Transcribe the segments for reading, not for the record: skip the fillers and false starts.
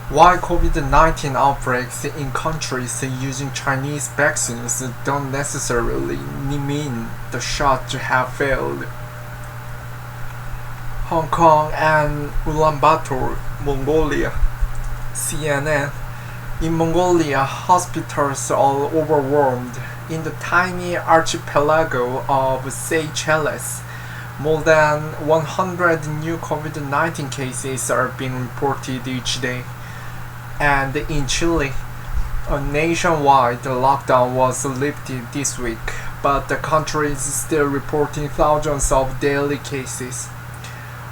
Why COVID-19 outbreaks in countries using Chinese vaccines don't necessarily mean the shot to have failed. Hong Kong and Ulaanbaatar, Mongolia. CNN. In Mongolia, hospitals are overwhelmed. In the tiny archipelago of Seychelles, more than 100 new COVID-19 cases are being reported each day. And in Chile, a nationwide lockdown was lifted this week, but the country is still reporting thousands of daily cases.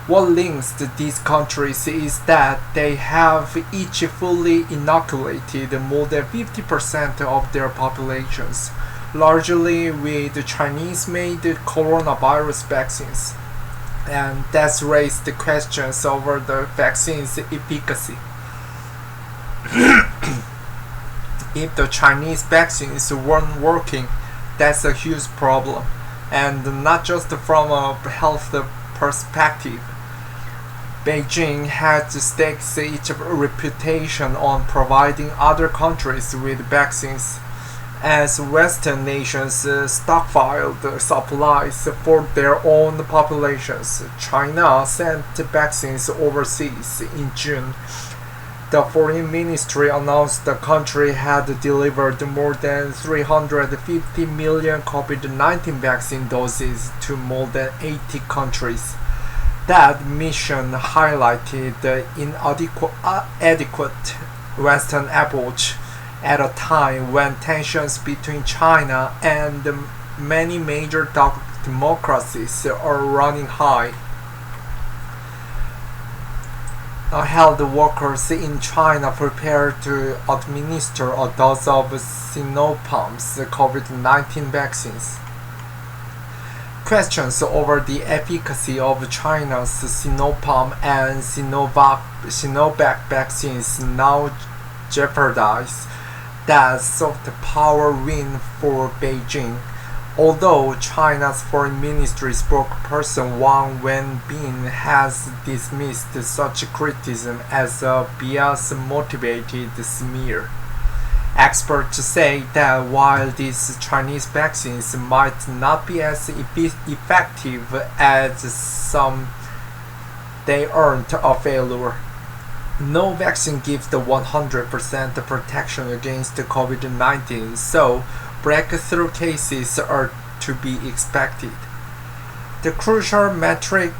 What links these countries is that they have each fully inoculated more than 50% of their populations, largely with Chinese-made coronavirus vaccines, and that's raised questions over the vaccine's efficacy. If the Chinese vaccines weren't working, that's a huge problem, and not just from a health perspective. Beijing has staked its reputation on providing other countries with vaccines. As Western nations stockpiled supplies for their own populations, China sent vaccines overseas in June. The Foreign Ministry announced the country had delivered more than 350 million COVID-19 vaccine doses to more than 80 countries. That mission highlighted the inadequate Western approach at a time when tensions between China and many major democracies are running high. Health workers in China prepare to administer a dose of Sinopharm's COVID-19 vaccines. Questions over the efficacy of China's Sinopharm and Sinovac vaccines now jeopardize that soft power win for Beijing. Although China's Foreign Ministry spokesperson Wang Wenbin has dismissed such criticism as a bias-motivated smear. Experts say that while these Chinese vaccines might not be as effective as some, they aren't a failure. No vaccine gives the 100% protection against COVID-19, so breakthrough cases are to be expected. The crucial metric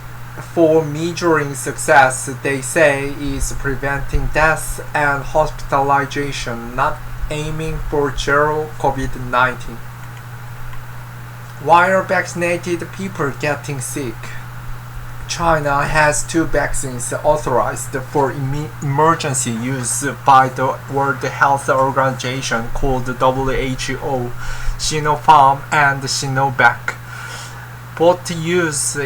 for measuring success, they say, is preventing deaths and hospitalization, not aiming for zero COVID-19. Why are vaccinated people getting sick? China has 2 vaccines authorized for emergency use by the World Health Organization called WHO, Sinopharm and Sinovac. Both use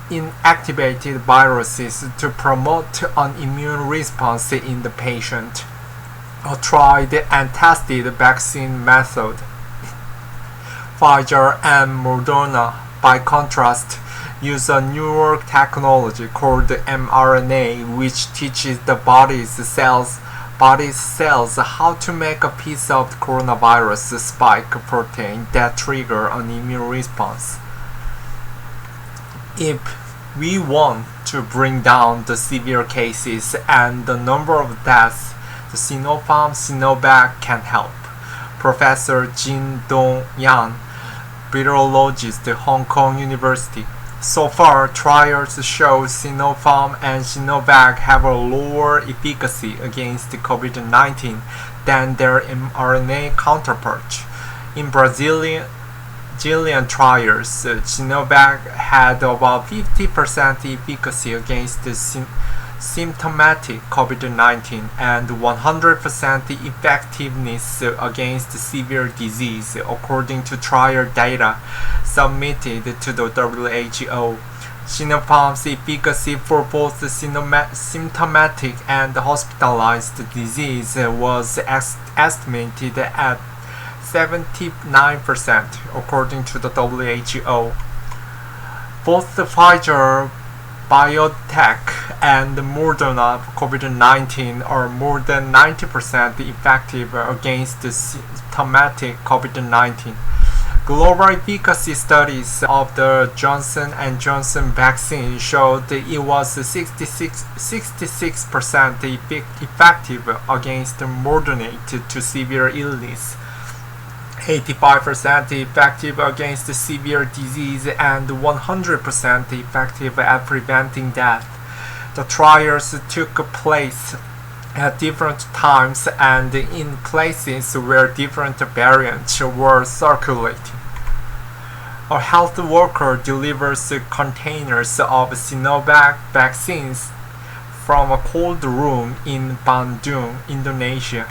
inactivated viruses to promote an immune response in the patient. A tried and tested vaccine method. Pfizer and Moderna, by contrast, use a newer technology called mRNA, which teaches the body's cells how to make a piece of coronavirus spike protein that trigger an immune response. If we want to bring down the severe cases and the number of deaths, the Sinopharm Sinovac can help. Professor Jin Dong-yan, virologist at Hong Kong University. So far, trials show Sinopharm and Sinovac have a lower efficacy against COVID-19 than their mRNA counterparts. In Brazilian trials, Sinovac had about 50% efficacy against symptomatic COVID-19 and 100% effectiveness against severe disease, according to trial data submitted to the WHO. Sinopharm's efficacy for both symptomatic and hospitalized disease was estimated at 79%, according to the WHO. Both the Pfizer BioNTech and Moderna COVID-19 are more than 90% effective against the symptomatic COVID-19. Global efficacy studies of the Johnson & Johnson vaccine showed it was 66% effective against moderate to severe illness, 85% effective against severe disease, and 100% effective at preventing death. The trials took place at different times and in places where different variants were circulating. A health worker delivers containers of Sinovac vaccines from a cold room in Bandung, Indonesia.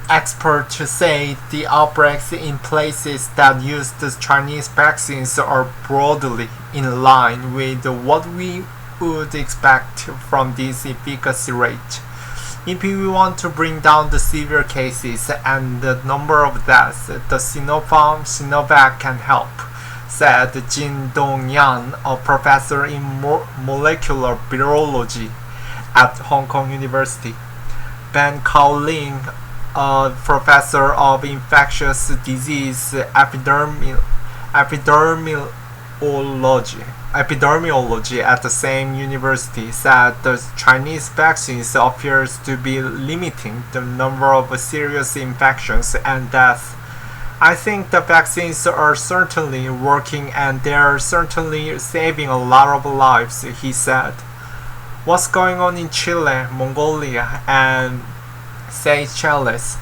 Experts say the outbreaks in places that use the Chinese vaccines are broadly in line with what we would expect from this efficacy rate. If we want to bring down the severe cases and the number of deaths, the Sinovac can help, said Jin Dong-yan, a professor in molecular virology at Hong Kong University. Ben Cao-ling, a professor of infectious disease epidemiology at the same university, said the Chinese vaccines appears to be limiting the number of serious infections and deaths. I think the vaccines are certainly working and they're certainly saving a lot of lives, he said. What's going on in Chile, Mongolia, and Seychelles?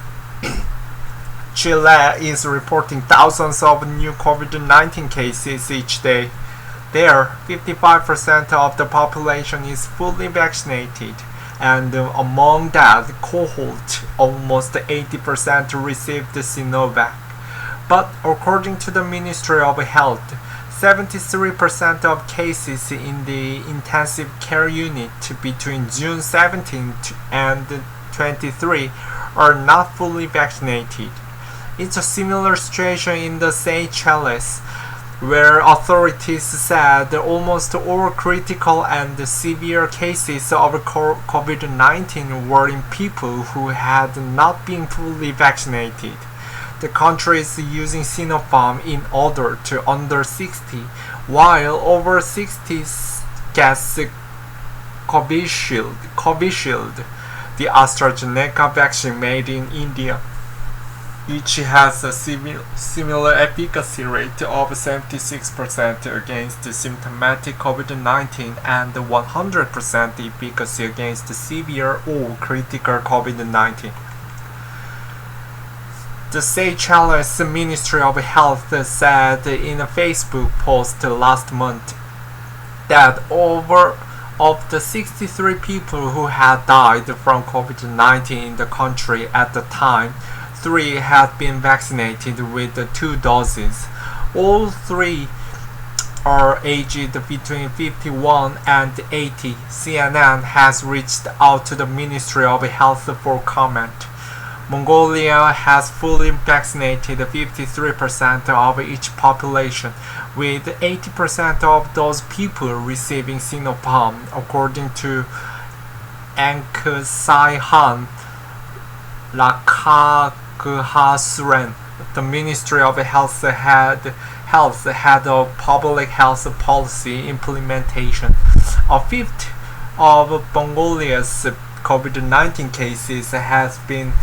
Chile is reporting thousands of new COVID-19 cases each day. There, 55% of the population is fully vaccinated, and among that cohort, almost 80% received the Sinovac. But according to the Ministry of Health, 73% of cases in the intensive care unit between June 17 and 23 are not fully vaccinated. It's a similar situation in the Seychelles, where authorities said almost all critical and severe cases of COVID-19 were in people who had not been fully vaccinated. The country is using Sinopharm in order to under 60, while over 60s gets Covishield, the AstraZeneca vaccine made in India. Each has a similar efficacy rate of 76% against symptomatic COVID-19 and 100% efficacy against severe or critical COVID-19. The Seychelles Ministry of Health said in a Facebook post last month that over of the 63 people who had died from COVID-19 in the country at the time, 3 had been vaccinated with 2 doses. All 3 are aged between 51 and 80. CNN has reached out to the Ministry of Health for comment. Mongolia has fully vaccinated 53% of each population, with 80% of those people receiving Sinopharm, according to Enkhbold Lakaghasuren, the Ministry of Health head of Public Health Policy Implementation. A fifth of Mongolia's COVID-19 cases has been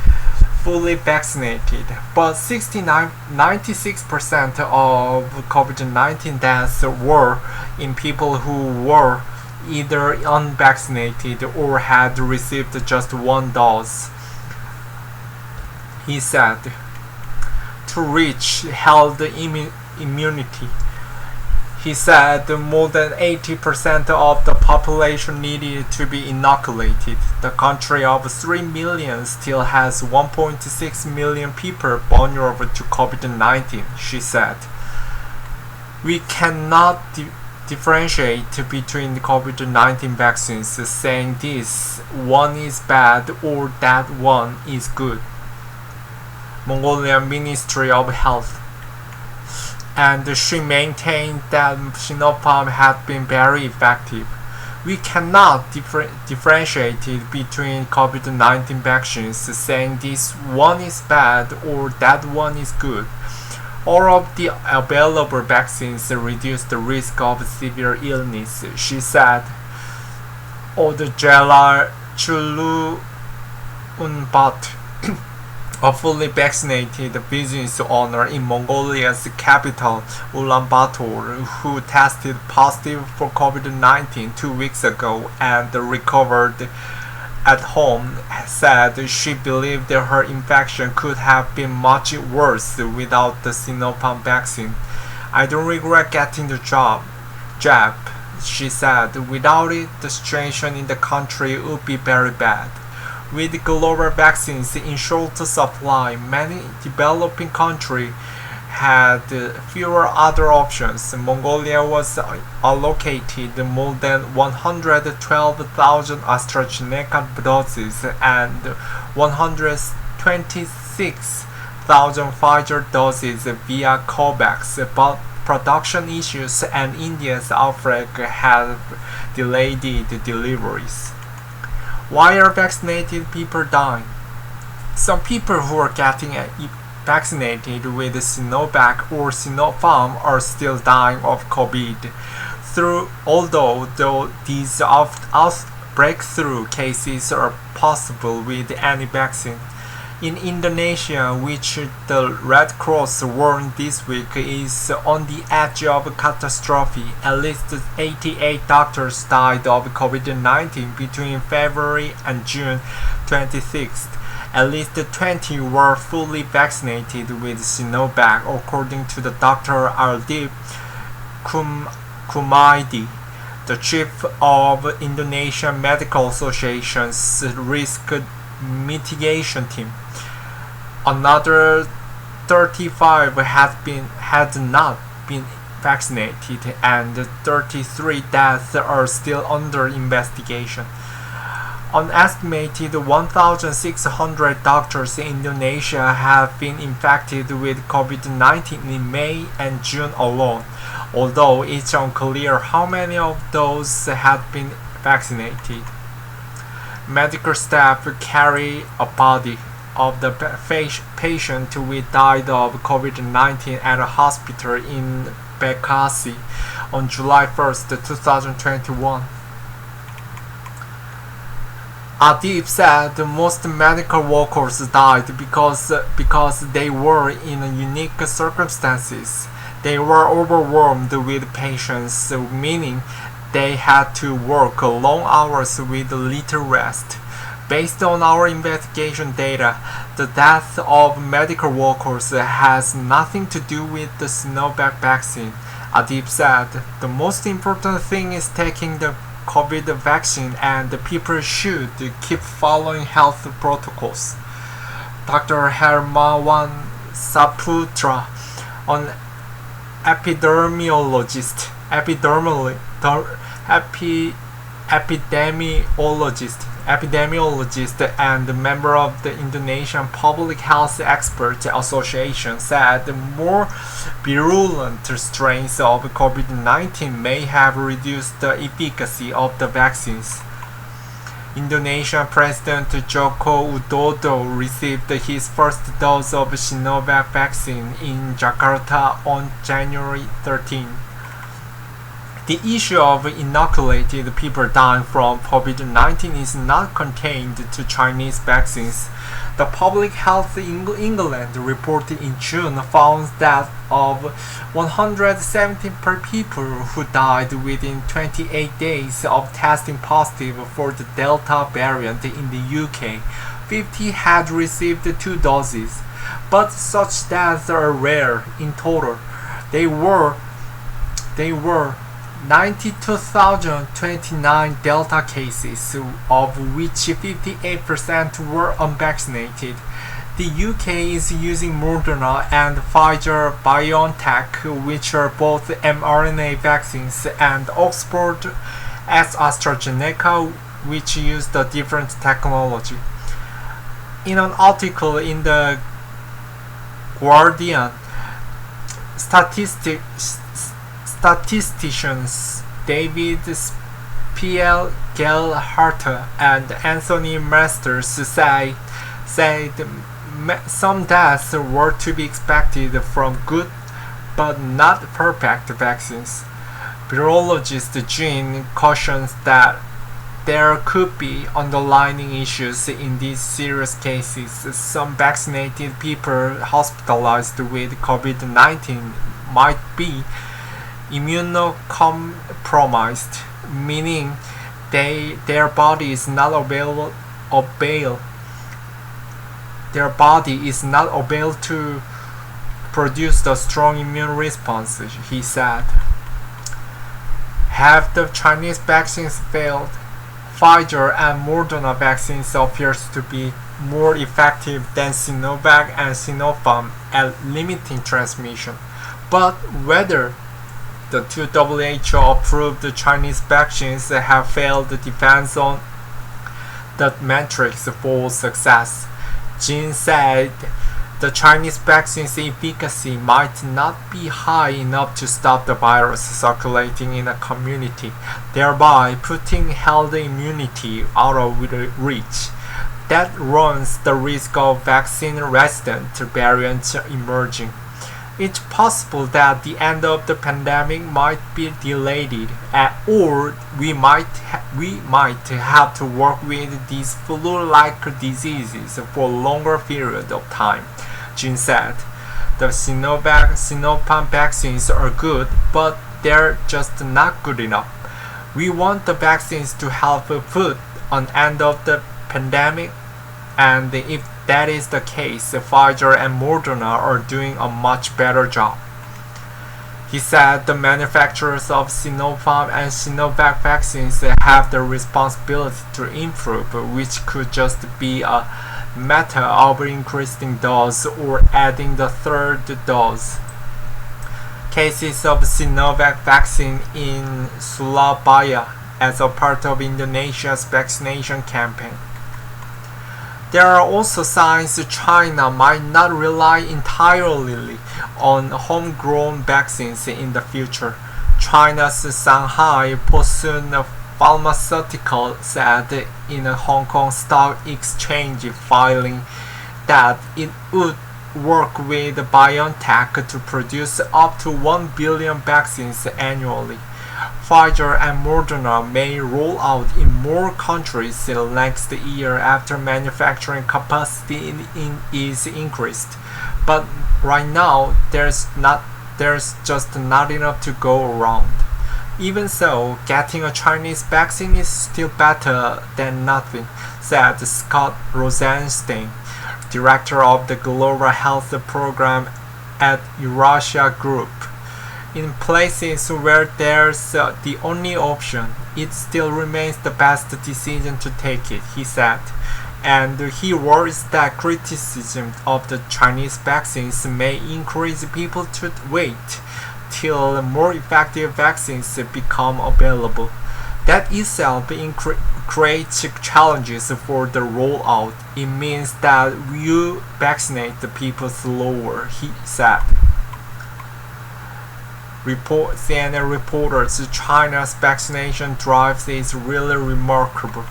fully vaccinated, but 96% of COVID-19 deaths were in people who were either unvaccinated or had received just 1 dose. He said, to reach herd immunity. He said more than 80% of the population needed to be inoculated. The country of 3 million still has 1.6 million people vulnerable to COVID-19, she said. We cannot differentiate between COVID-19 vaccines, saying this one is bad or that one is good. Mongolian Ministry of Health. And she maintained that Sinopharm had been very effective. We cannot differentiate between COVID-19 vaccines, saying this one is bad or that one is good. All of the available vaccines reduce the risk of severe illness, she said. Odjela Chuluunbat, a fully vaccinated business owner in Mongolia's capital, Ulaanbaatar, who tested positive for COVID-19 2 weeks ago and recovered at home, said she believed that her infection could have been much worse without the Sinopharm vaccine. I don't regret getting the jab, she said. Without it, the situation in the country would be very bad. With global vaccines in short supply, many developing countries had fewer other options. Mongolia was allocated more than 112,000 AstraZeneca doses and 126,000 Pfizer doses via COVAX, but production issues and India's outbreak have delayed the deliveries. Why are vaccinated people dying? Some people who are getting vaccinated with Sinovac or Sinopharm are still dying of COVID. Although these breakthrough cases are possible with any vaccine. In Indonesia, which the Red Cross warned this week is on the edge of catastrophe, at least 88 doctors died of COVID-19 between February and June 26th. At least 20 were fully vaccinated with Sinovac, according to the Dr. Aldip Kumaidi, the chief of Indonesian Medical Association's risk mitigation team. Another 35 had not been vaccinated, and 33 deaths are still under investigation. An estimated 1,600 doctors in Indonesia have been infected with COVID-19 in May and June alone, although it's unclear how many of those had been vaccinated. Medical staff carry a body of the patient who died of COVID-19 at a hospital in Bekasi on July 1st, 2021. Adib said most medical workers died because they were in unique circumstances. They were overwhelmed with patients, meaning they had to work long hours with little rest. Based on our investigation data, the death of medical workers has nothing to do with the Sinovac vaccine, Adib said. The most important thing is taking the COVID vaccine, and people should keep following health protocols. Dr. Hermawan Saputra, an epidemiologist and member of the Indonesian Public Health Expert Association, said more virulent strains of COVID-19 may have reduced the efficacy of the vaccines. Indonesian President Joko Widodo received his first dose of Sinovac vaccine in Jakarta on January 13. The issue of inoculated people dying from COVID-19 is not contained to Chinese vaccines. The Public Health England reported in June found that of 117 people who died within 28 days of testing positive for the Delta variant in the UK, 50 had received 2 doses, but such deaths are rare. In total, they were 92,029 Delta cases, of which 58% were unvaccinated. The UK is using Moderna and Pfizer-BioNTech, which are both mRNA vaccines, and Oxford as AstraZeneca, which used a different technology. In an article in the Guardian, statisticians David P.L. Gellhardt and Anthony Masters said some deaths were to be expected from good but not perfect vaccines. Virologist Jae-In cautions that there could be underlying issues in these serious cases. Some vaccinated people hospitalized with Covid-19 might be immunocompromised, meaning their body is not able to produce the strong immune response, he said. Have the Chinese vaccines failed? Pfizer and Moderna vaccines appears to be more effective than Sinovac and Sinopharm at limiting transmission, but whether the two WHO-approved Chinese vaccines have failed depends on the metrics for success. Jae-In said the Chinese vaccine's efficacy might not be high enough to stop the virus circulating in a community, thereby putting herd immunity out of reach. That runs the risk of vaccine-resistant variants emerging. It's possible that the end of the pandemic might be delayed, or we might have to work with these flu-like diseases for a longer period of time, Jae-In said. The Sinopharm vaccines are good, but they're just not good enough. We want the vaccines to help put an end of the pandemic, and if that is the case, Pfizer and Moderna are doing a much better job. He said the manufacturers of Sinopharm and Sinovac vaccines have the responsibility to improve, which could just be a matter of increasing dose or adding the third dose. Cases of Sinovac vaccine in Surabaya as a part of Indonesia's vaccination campaign. There are also signs China might not rely entirely on homegrown vaccines in the future. China's Shanghai Fosun Pharmaceutical said in a Hong Kong Stock Exchange filing that it would work with BioNTech to produce up to 1 billion vaccines annually. Pfizer and Moderna may roll out in more countries next year after manufacturing capacity is increased, but right now there's just not enough to go around. Even so, getting a Chinese vaccine is still better than nothing, said Scott Rosenstein, director of the Global Health Program at Eurasia Group. In places where there's the only option, it still remains the best decision to take it, he said. And he worries that criticism of the Chinese vaccines may encourage people to wait till more effective vaccines become available. That itself creates challenges for the rollout. It means that you vaccinate the people slower, he said. CNN reporters China's vaccination drive is really remarkable.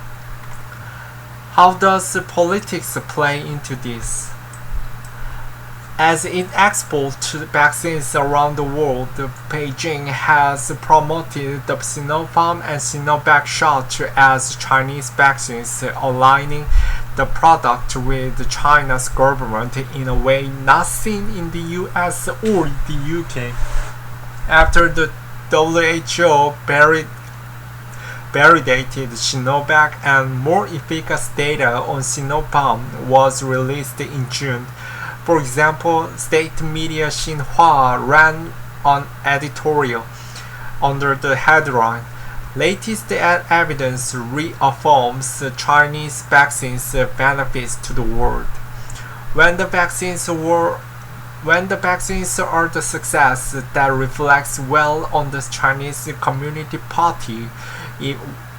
How does politics play into this? As it exports vaccines around the world, Beijing has promoted the Sinopharm and Sinovac shots as Chinese vaccines, aligning the product with China's government in a way not seen in the US or the UK. After the WHO validated Sinovac and more efficacious data on Sinopharm was released in June. For example, state media Xinhua ran an editorial under the headline, "Latest evidence reaffirms Chinese vaccines' benefits to the world." When the vaccines are the success that reflects well on the Chinese Communist Party,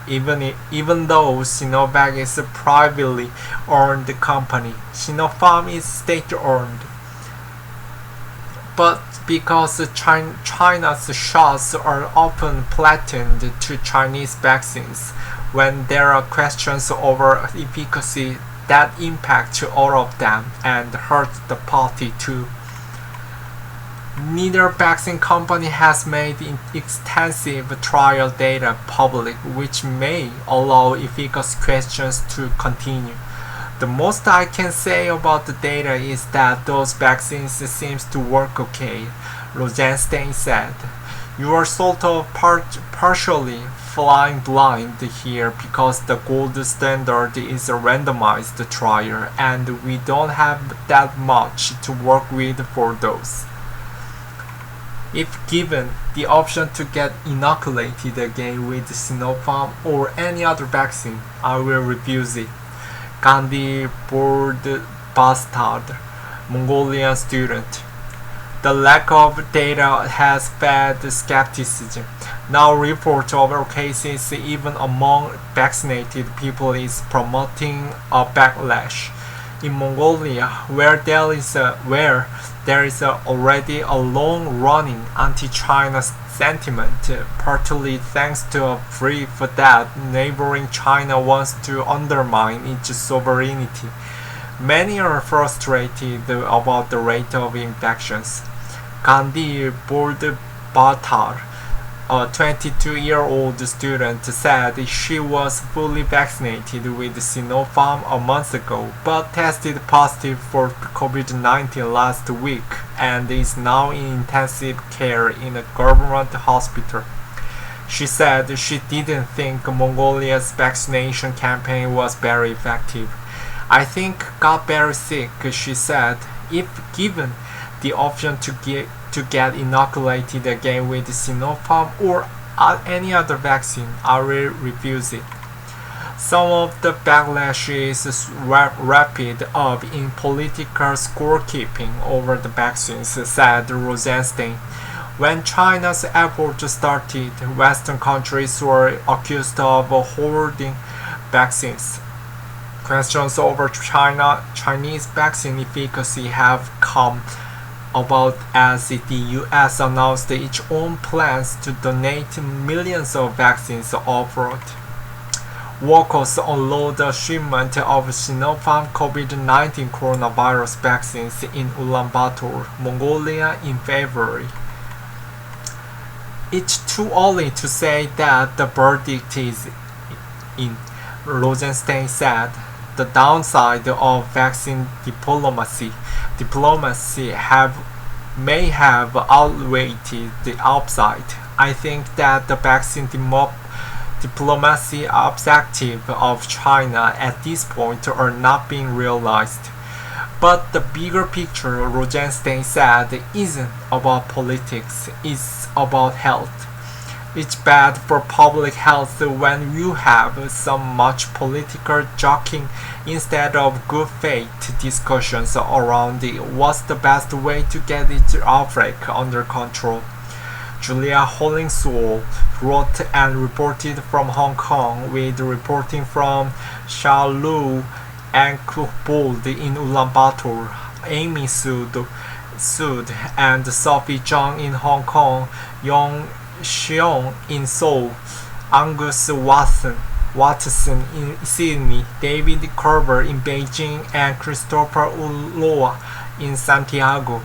even though Sinovac is a privately owned company, Sinopharm is state-owned. But because China's shots are often flattened to Chinese vaccines, when there are questions over efficacy, that impact all of them and hurt the party too. Neither vaccine company has made extensive trial data public, which may allow efficacy questions to continue. The most I can say about the data is that those vaccines seems to work okay, Rosenstein said. You are sort of partially flying blind here because the gold standard is a randomized trial and we don't have that much to work with for those. If given the option to get inoculated again with Sinopharm or any other vaccine, I will refuse it. Gandhi Board Bastard, Mongolian student. The lack of data has fed skepticism. Now reports of cases even among vaccinated people is promoting a backlash. In Mongolia, where there is already a long-running anti-China sentiment, partly thanks to a brief that neighboring China wants to undermine its sovereignty, many are frustrated about the rate of infections. Gandhi Bordbhatar, a 22-year-old student, said she was fully vaccinated with Sinopharm a month ago, but tested positive for COVID-19 last week and is now in intensive care in a government hospital. She said she didn't think Mongolia's vaccination campaign was very effective. I think got very sick, she said. If given the option to get inoculated again with Sinopharm or any other vaccine, I will refuse it. Some of the backlash is rapid up in political scorekeeping over the vaccines, said Rosenstein. When China's effort started, Western countries were accused of hoarding vaccines. Questions over Chinese vaccine efficacy have come about as the US announced its own plans to donate millions of vaccines abroad. Workers unload a shipment of Sinopharm COVID-19 coronavirus vaccines in Ulaanbaatar, Mongolia in February. It's too early to say that the verdict is in, Rosenstein said. The downside of vaccine diplomacy may have outweighed the upside. I think that the vaccine diplomacy objective of China at this point are not being realized. But the bigger picture, Rosenstein said, isn't about politics, it's about health. It's bad for public health when you have so much political jockeying instead of good faith discussions around what's the best way to get the outbreak under control. Julia Hollingsworth wrote and reported from Hong Kong, with reporting from Saruul and Enkhbold in Ulaanbaatar, Amy Sood and Sophie Zhang in Hong Kong, Yong Xiong in Seoul, Angus Watson in Sydney, David Kerber in Beijing, and Christopher Ulloa in Santiago.